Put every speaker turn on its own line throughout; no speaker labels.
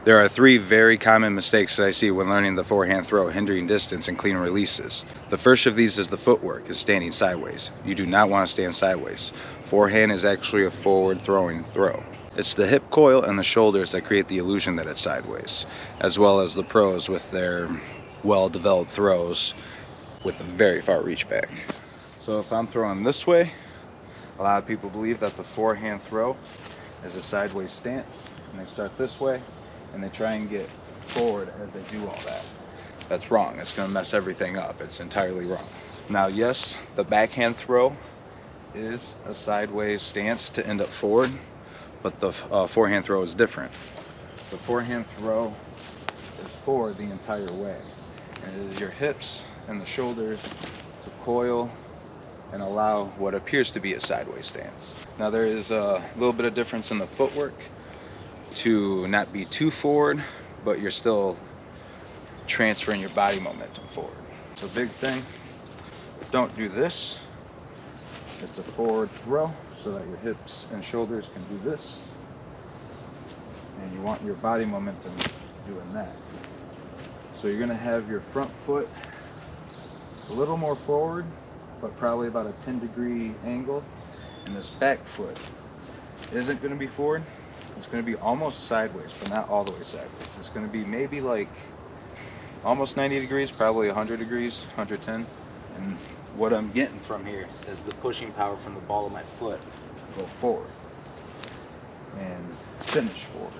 There are three very common mistakes that I see when learning the forehand throw, hindering distance and clean releases. The first of these is the footwork, is standing sideways. You do not want to stand sideways. Forehand is actually a forward throwing throw. It's the hip coil and the shoulders that create the illusion that it's sideways, as well as the pros with their well-developed throws with a very far reach back. So if I'm throwing this way, a lot of people believe that the forehand throw is a sideways stance, and they start this way and they try and get forward as they do all that. That's wrong. It's going to mess everything up. It's entirely wrong. Now, yes, the backhand throw is a sideways stance to end up forward, but the forehand throw is different. The forehand throw is forward the entire way, and it is your hips and the shoulders to coil and allow what appears to be a sideways stance. Now, there is a little bit of difference in the footwork to not be too forward, but you're still transferring your body momentum forward. So big thing, don't do this. It's a forward throw so that your hips and shoulders can do this, and you want your body momentum doing that. So you're going to have your front foot a little more forward, but probably about a 10-degree angle, and this back foot isn't going to be forward. It's going to be almost sideways, but not all the way sideways. It's going to be maybe like almost 90 degrees, probably 100 degrees, 110. And what I'm getting from here is the pushing power from the ball of my foot to go forward and finish forward.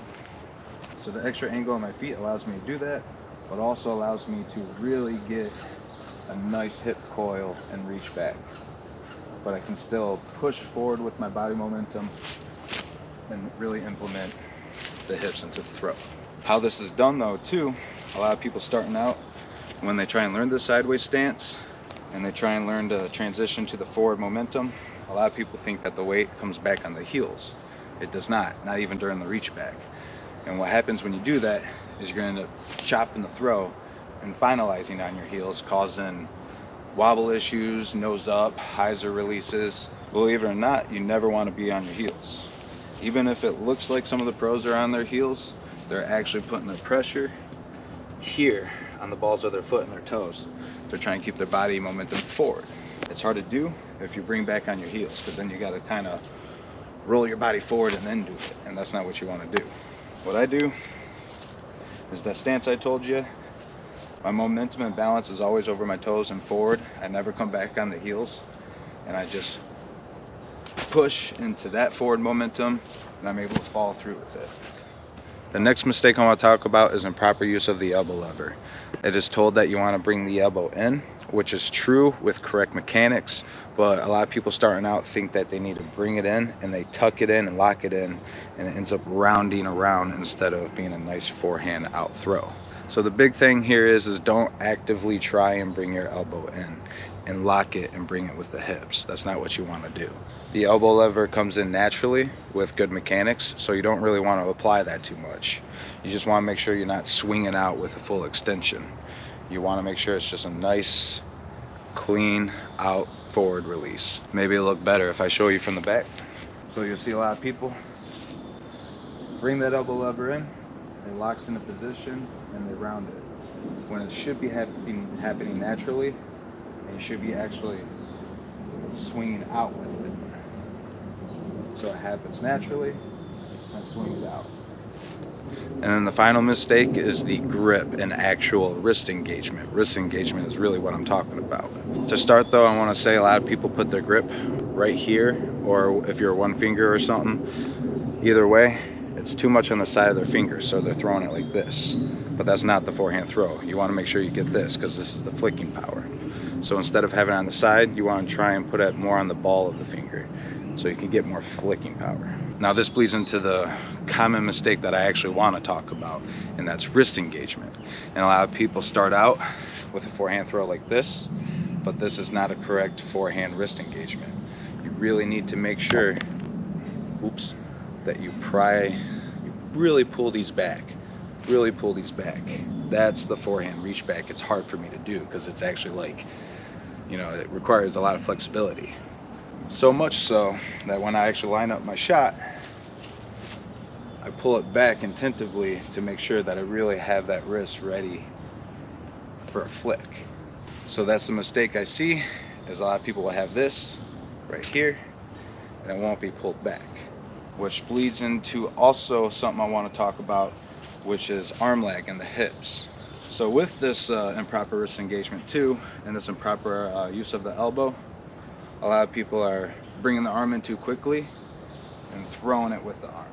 So the extra angle on my feet allows me to do that, but also allows me to really get a nice hip coil and reach back. But I can still push forward with my body momentum and really implement the hips into the throw. How this is done though too, a lot of people starting out, when they try and learn the sideways stance and they try and learn to transition to the forward momentum, a lot of people think that the weight comes back on the heels. It does not even during the reach back. And what happens when you do that is you're going to end up chopping the throw and finalizing on your heels, causing wobble issues, nose up, hyzer releases. Believe it or not, you never want to be on your heels. Even if it looks like some of the pros are on their heels, they're actually putting their pressure here on the balls of their foot and their toes. They're trying to keep their body momentum forward. It's hard to do if you bring back on your heels, because then you got to kind of roll your body forward and then do it, and that's not what you want to do. What I do is that stance I told you, my momentum and balance is always over my toes and forward. I never come back on the heels, and I just push into that forward momentum, and I'm able to follow through with it. The next mistake I want to talk about is improper use of the elbow lever. It is told that you want to bring the elbow in, which is true with correct mechanics, but a lot of people starting out think that they need to bring it in, and they tuck it in and lock it in, and it ends up rounding around instead of being a nice forehand out throw. So the big thing here is don't actively try and bring your elbow in and lock it and bring it with the hips. That's not what you want to do. The elbow lever comes in naturally with good mechanics, so you don't really want to apply that too much. You just want to make sure you're not swinging out with a full extension. You want to make sure it's just a nice, clean out forward release. Maybe it'll look better if I show you from the back. So you'll see a lot of people bring that elbow lever in, it locks into position, and they round it. When it should be happening naturally, and you should be actually swinging out with it. So it happens naturally and swings out. And then the final mistake is the grip and actual wrist engagement. Wrist engagement is really what I'm talking about. To start though, I want to say a lot of people put their grip right here, or if you're one finger or something. Either way, it's too much on the side of their fingers, so they're throwing it like this. But that's not the forehand throw. You want to make sure you get this, because this is the flicking power. So instead of having it on the side, you want to try and put it more on the ball of the finger, so you can get more flicking power. Now this bleeds into the common mistake that I actually want to talk about, and that's wrist engagement. And a lot of people start out with a forehand throw like this, but this is not a correct forehand wrist engagement. You really need to make sure, that you really pull these back. Really pull these back. That's the forehand reach back. It's hard for me to do because it's actually like, it requires a lot of flexibility. So much so that when I actually line up my shot, I pull it back intentively to make sure that I really have that wrist ready for a flick. So that's the mistake I see, is a lot of people will have this right here and it won't be pulled back, which bleeds into also something I want to talk about, which is arm lag in the hips. So with this improper wrist engagement too, and this improper use of the elbow, a lot of people are bringing the arm in too quickly and throwing it with the arm.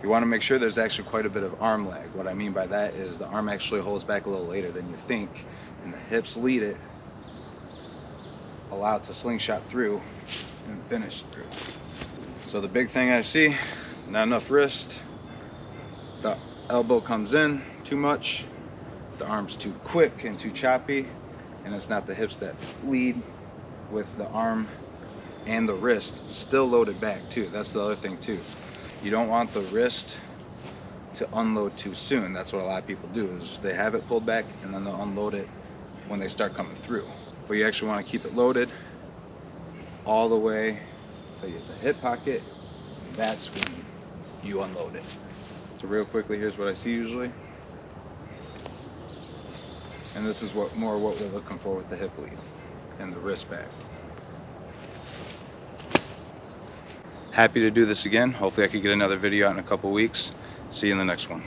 You want to make sure there's actually quite a bit of arm lag. What I mean by that is the arm actually holds back a little later than you think, and the hips lead it, allow it to slingshot through and finish through. So the big thing I see, not enough wrist, the elbow comes in too much, the arm's too quick and too choppy, and it's not the hips that lead with the arm and the wrist still loaded back too. That's the other thing too. You don't want the wrist to unload too soon. That's what a lot of people do, is they have it pulled back and then they'll unload it when they start coming through. But you actually want to keep it loaded all the way to the hip pocket. That's when you unload it. So real quickly, here's what I see usually. And this is what we're looking for with the hip lead and the wrist back. Happy to do this again. Hopefully I could get another video out in a couple weeks. See you in the next one.